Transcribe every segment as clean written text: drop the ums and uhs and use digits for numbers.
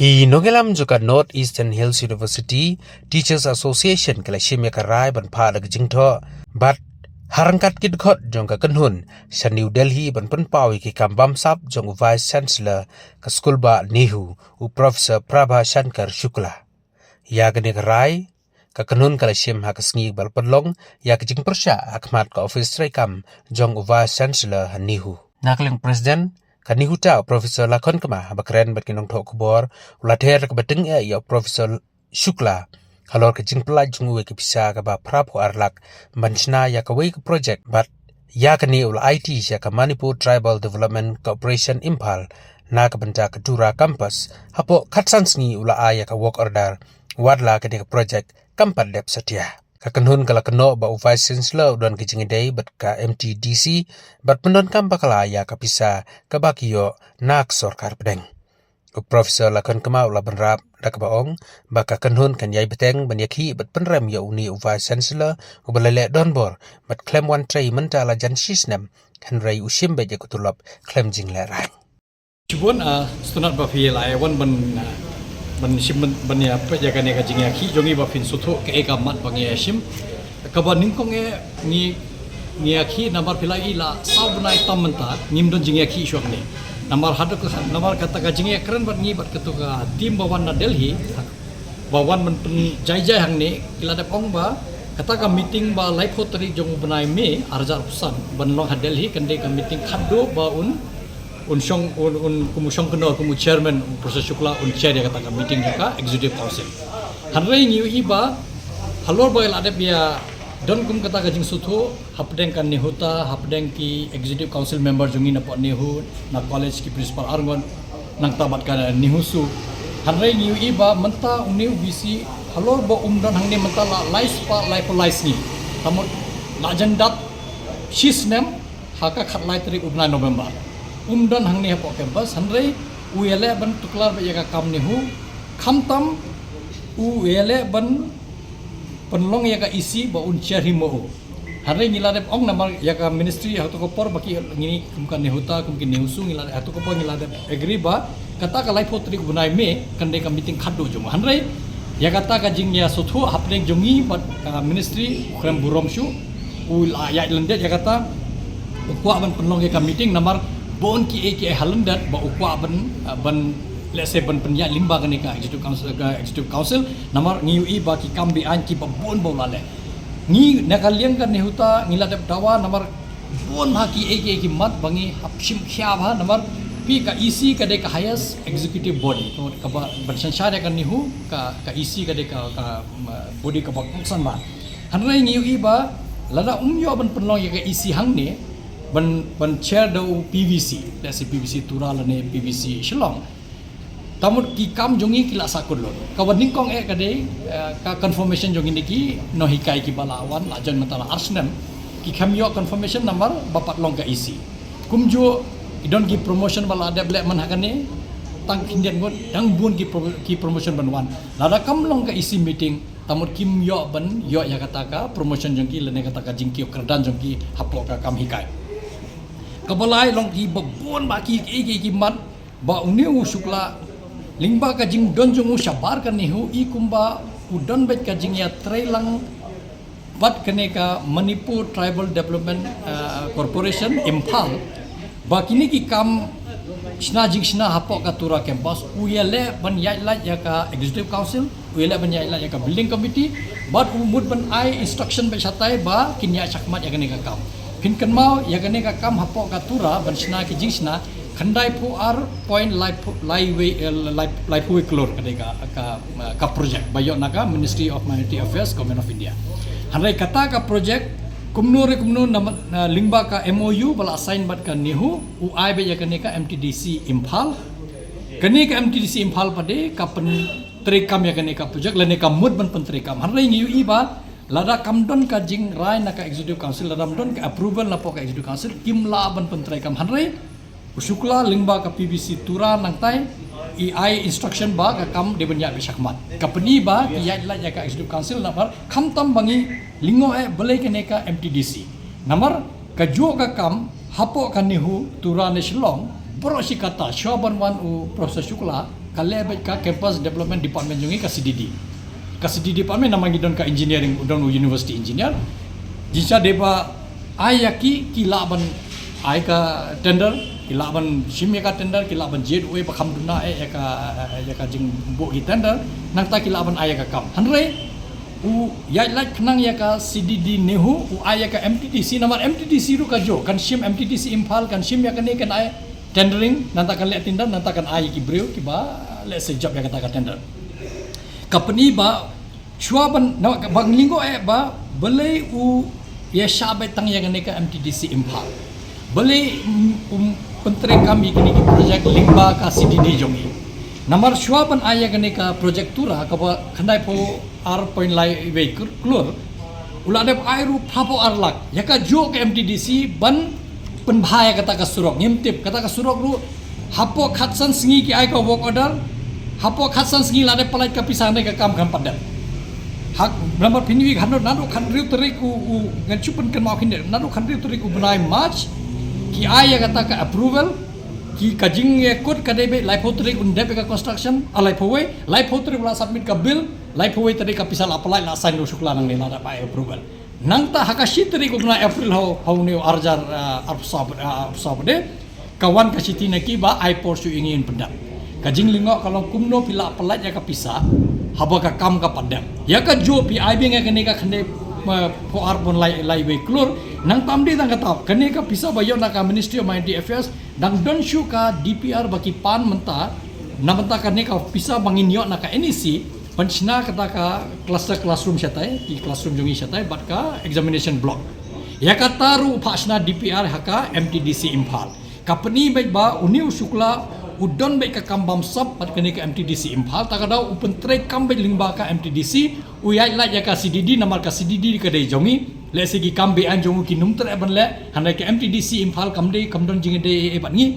Ki Nogelam juga North Eastern Hills University Teachers Association kala shimya karai ban pa lag jingtho bat harangkat kid khot jong ka kanhun sa New Delhi ban pawi ki kambam sap jong Vice Chancellor ka school ba Nehu u Professor Prabha Shankar Shukla ya gane karai ka kanhun kala shim ha ka sngi bal padlong ya ka jing persha akmat ka office trai kam jong Vice Chancellor Nehu nakling president Kani huta Profesor Lakon kema bakren berkinong thok kubor ulather ka bating ya Profesor Shukla halor ka jing pelaj ngwe ki pisa ka ba prapo arlak manchna ya ka wei project but ya kani ul IT ya ka Manipur Tribal Development Corporation Impal na ka banta ka tura campus hapo katsansni ula ya ka work order wadla ka ka project kampat dep satya Kakanhun kala keno ba Vice Chancellor don kijing day bat ka MTDC bat pendon kam bakala ya kapisa kabakiyo nak sorkar pedeng. Profesor Lakon kema ula benrap dak baong ba kakanhun kan yai beteng banyaki bat penrem ya uni Vice Chancellor ubalele donbor bat klem wan tray menta la jan sisnem kan rai usim be kutulop klem jing le rai. Cubun stunat ba fil ai wan ban shim ban ya pa jaga ne ka jingya khi jongi ba fin sutho ke eka mat bang ya shim ka ba ning kong ni khi number pilai la sab nai tamanta nim don jingya khi shok ne number hadu ka number kata ka jingya keren bat ni bat ketu ka tim bawan na Delhi bawan man jai hang ne kila da pong ba kata ka meeting ba live hotari jong banai me arjar pusan ban long ha Delhi kan de ka meeting khaddo ba Unshong kumusong kenal kumu chairman Profesor Shukla chair dia katakan meeting juga executive council. Hari ini iba halor boy ada biya don kum kata kajing sutho hapdeng kan nehuta hapdeng ki executive council member jungi na pot nehu na college ki principal argon nang tabat kan nehusu. Hari ini iba menta uniu bisi halor bo umdan hang ni menta la life pa life ni. Tamot la jandat shisnem haka khat lai tarik 9 November. Umdan hang ni hapo campus handrai uele ban tuklar ba yaka kam nehu khamtam uele ban penlong yaka isi ba un chair himo handrai ngilade ong namar yaka ministry hatu ko por baki ngini kumkan nehuta kumkin nehusu ngilade hatu ko por ngilade agree ba kata ka life potri bunai me kande ka meeting khaddo jong handrai yaka ta ka jingya sothu hapdeng jongi ba ministry khrem buromshu ul ya lende yaka ta ukwa ban penlong yaka meeting namar bon ki halandat ba ukwa ban let's say ban penya limba kan ka executive council namar ngiui ba ki kambi an ki ba bon ba lale ngi nakaliang kan nehuta ngilade dawa namar bon ha ki mat bangi hapshim khya ba namar pi ka EC ka de ka highest executive body to ka ba sanshara kan nihu ka EC ka de ka body ka ba ngsan ba hanrai ngiui ba lada umyo ban penlong ya ka EC hang ne ban chair do PVC let's say PVC Tural ne PVC Shillong tamut ki kam jongi kila sakul lo kawan ningkong kade ka confirmation jongi niki no hikai ki balawan la jan matala arsnem ki khamyo confirmation number bapat long ka isi kumjo idon ki promotion bala ada black man hakane tang kindian gon dang bun ki promotion ban wan lada kam long ka isi meeting tamut kim yo ban yo ya kata ka promotion jongi lene kata ka jingki kerdan jongi hapo ka kam hikai kabalai long ki babon baki ki mat ba uniu Shukla lingba ka jing don jong shabar kan nihu i kumba udon bet ka jing ya trailang bat kane ka Manipur Tribal Development Corporation Impal ba kini ki kam shna hapok ka tura campus uyele ban yaila ya ka executive council uyele ban yaila ya ka building committee bat umud ban ai instruction be satai ba kinya chakmat ya kane ka kam Pin kan mau ya gane ka kam hapo ka tura ban sna ki jingsna khandai pu ar point life way klor ka project bayo naka Ministry of Minority Affairs Government of India handai kata ka project kumnu lingba ka MOU bala assign bat ka nihu UI be ya gane ka MTDC Impal gane ka MTDC Impal pade ka pen trekam ya gane ka project lene ka mud ban pen trekam handai ngiu iba lada kamdon ka jing rai na ka executive council lada kamdon ka approval na po ka executive council kimla ban pentrai kam hanrai Shukla lingba ka PVC tura nang tai EI instruction ba ka kam de banya bisakmat kapni ba ki ya la ya ka executive council namar kham tam bangi lingo belai ke ne ka MTDC namar ka jo ka kam hapo ka nihu tura ne Shillong bro si kata shoban wan u Profesor Shukla kale ba ka campus development department jungi ka CDD department nama gidon ka engineering udon university engineer jinsa deba ayaki kilaban ay ka tender kilaban shimya ka tender kilaban jed we pa kamduna ya ka jing bu gi tender nang ta kilaban ay ka kam hanre u ya like nang ya ka CDD nehu u ay ka MTDC namar MTDC ru ka jo kan shim MTDC Impal kan shim ya kan ne kan ay tendering nanta kan le tender nanta kan ay ki breu ki ba le se job ya kata ka tender company ba shua ban bang linggo ba belai u ya shabai tang ya kan ne ka MTDC Impal belai pentre kami kini ki projek lingba ka CDD jongi namar shua ban ay kan ne ka projek tura ka ba khandai po ar point lai ve klur ula de ai ru phapo ar lak ya ka jo ka MTDC ban penbahaya kata ka surok ngimtip kata ka surok ru hapo khatsan singi ki ai ka work order hapo khatsan singi lade palai ka pisang ne ka kam kan padat hak nomor pinwi khanor nadu khandriu teriku ngachupan kan mau kinde nadu khandriu teriku benai march ki ai kata ka approval ki kajing ye kod ka debe lai potri undep ka construction alai phowe lai potri wala submit ka bill lai phowe tadi ka pisal apply la sign do shukla nang ne la pa approval nangta hakashi teri ko na April how ne arjar arpsab de kawan kasiti na ki ba I pursue ingin pendam kajing lingo kalau kumno pila pelat ya ka pisa haba ka kam ka padam ya ka jo pi I beng ka ne ka khne po arbon lai we klur nang tamdi tang kata kene ka pisa bayo na ka Ministry of Minority Affairs dang don shu ka DPR baki pan menta na menta ka ne ka pisa bangin yo na ka NEC panchna kata ka cluster classroom syatai di classroom jungi syatai bat ka examination block ya kata ru phasna DPR haka MTDC Impal company baik ba uniu shukla udon baik ka kambam sab pat kene ka MTDC Impal takada open track kam baik lingba ka MTDC uyai la ya ka CDD namar ka CDD ka dei jongi le segi kam be an jongu ki numter ban le hanai ka MTDC Impal kam dei kam don jingi dei bat ngi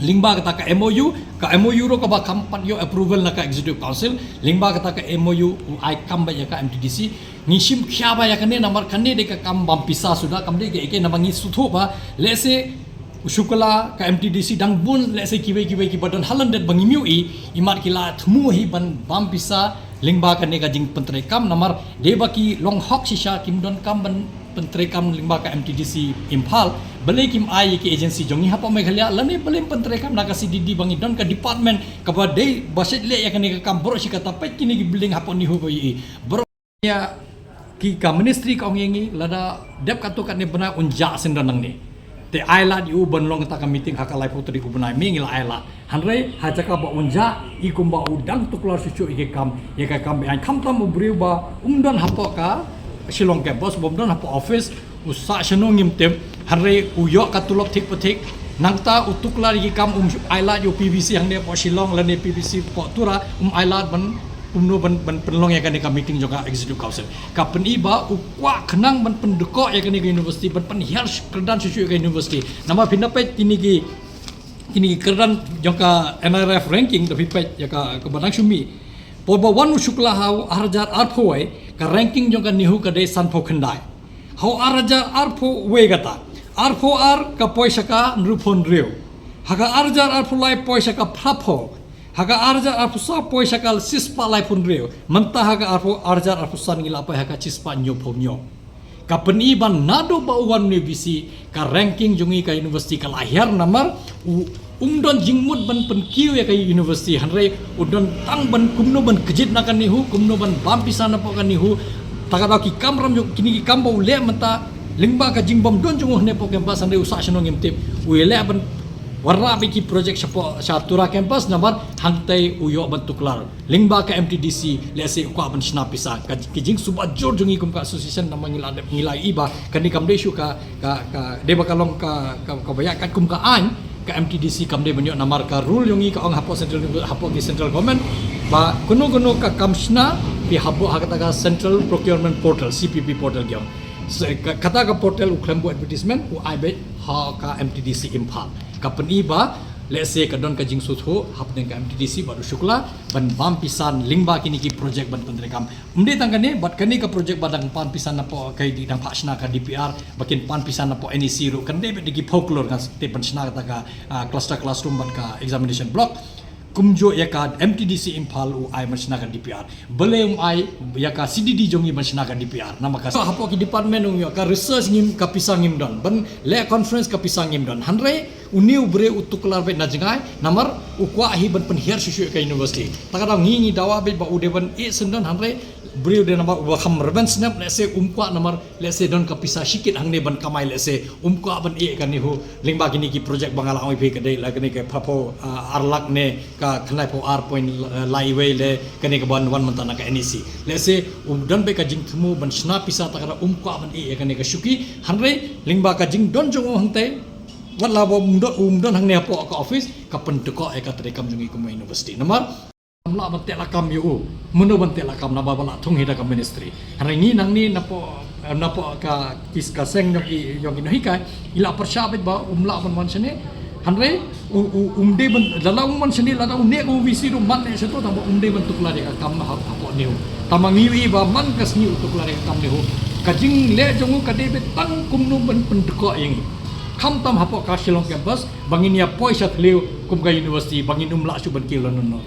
lingba kata ka MOU ro ka ba kampan yo approval na ka executive council lingba kata ka MOU ai kam ba ya ka MTDC ngishim khya ba ya kane namar kane de ka kam bam pisa sudah kam de ke namang ngi sutho ba lese shukala ka MTDC dang bun lese kiwe ki badan halan det bangi miu imat kila thmu hi ban bam pisa lingba kane ka jing pentre kam namar de ba ki long hok shisha kim don kam ban pentre kam lingba ka MTDC Impal balik kim ai ki agency jongi hapa meghalaya lane balik pentre kam naka CDD bangi don ka department ka ba de basit le ya kane ka kam bro shi kata pek kini ki building hapa ni hu boi bro ya ki ka ministry ka ngi lada dep ka to kan ne bana unja sendanang ni te aila di u banlong ta ka meeting hakalai putri ku benai mingil aila hanre haja ka ba unja i kumba udang to keluar sucu ike kam ya ka kam an kam tam ubriu ba umdan hapa ka Shillong campus bomdon hapa office usa shenong ngimtem hanre uyo ka tulok thik pathik nangta utukla ri kam aila yo PVC hang ne po Shillong lane PVC po tura aila ban umno ban penlong ya kan ka meeting juga executive council ka peniba ukwa kenang ban pendeko ya kan ka university ban penhiar kerdan susu ka university nama pindapat kini kerdan joka NRF ranking tapi pet ya ka badang sumi poba wanu shukla hau arjar arphoi ka ranking joka nihu ka de sanpho khandai hau arjar arpho we gata arpho ar ka poisa ka nrupon reu haga arjar arpho lai poisa ka phapho haga arjar arpusa poisa kal sispa lai pun reu mentah haga arjar arpusan ngila pa haga cispa nyo ka peniban nado ba uwan university ka ranking jungi ka university ka lahir namar umdon jingmut ban penkiu ya ka university hanre udon tang ban kumno ban kejit na kan nihu kumno ban bampisan na po kan nihu takada ki kamram kini ki kambo le menta lingba ka jingbom don jungu ne po campus hanre usa shenong imtip uele ban warna biki project syatura campus namar hangtai uyo bentuklar lingba ka MTDC lese ko ban snapisa ka kijing subat jor jungi kum ka association namang ngilai iba kani kam desu ka deba kalong ka bayakan kum ka an ka MTDC kam de banyo namar ka rule yungi ka ong hapo central government ba kuno ka kamsna pi hapo hakata ka central procurement portal CPP portal gyam kata ka portal uklembo advertisement u aibe ha ka MTDC Impal ka peniba let's say kadon ka jing sutho hapne ka MTDC baru shukla ban bam pisan lingba kini ki project ban pendrekam umde tangkane bat kani ka project badang pan pisan na po kay di dang phasna ka DPR bakin pan pisan na po NEC ru kan de di folklore kan te pansna ka cluster classroom ban ka examination block kumjo yaka MTDC Impal u ai masnakan DPR bele ai yaka CDD jongi masnakan DPR nama ka hapo ki department u yaka research ngim ka pisang ngim don ban le conference ka pisang ngim don hanre uniu bre utuklar be najngai namar ukwa hi ban penhiar susu ka university takada ngi dawa be ba udeban e sendon hanre bre de nama wa kham reban snap le se umkwa namar le se don ka pisa sikit hangne ban kamai le se umkwa ban e kan ni hu lingba kini ki project bangala oi pe kadai la kini ke papo arlak ne ka khnai po r point laiway le kani ka ban wan mantana ka NEC le se dan be ka jing thmu ban sna pisa takara umkwa ban e kani ka syuki hanre lingba ka jing don jong hangte wat la bo don hang ne po ka office ka pen teko e ka trekam jungi ko university namar amla ban telakam yu meno ban telakam na babala thung hida ka ministry hanre ni nang ni napo ka kis ka seng yogi no hika ila persabit ba umla ban wan sene hanre umde ban lala man sene lala ne ko visi ru man ne seto tamba umde ban tukla de kam ha hapo niu tamangi wi ba man kas ni tukla de kam niu kajing le jongu kadebe tang kumnu ban pendeko yang kham tam hapo ka Shillong campus bangin ya poisa thleu kum ka university bangin umla su ban kilon no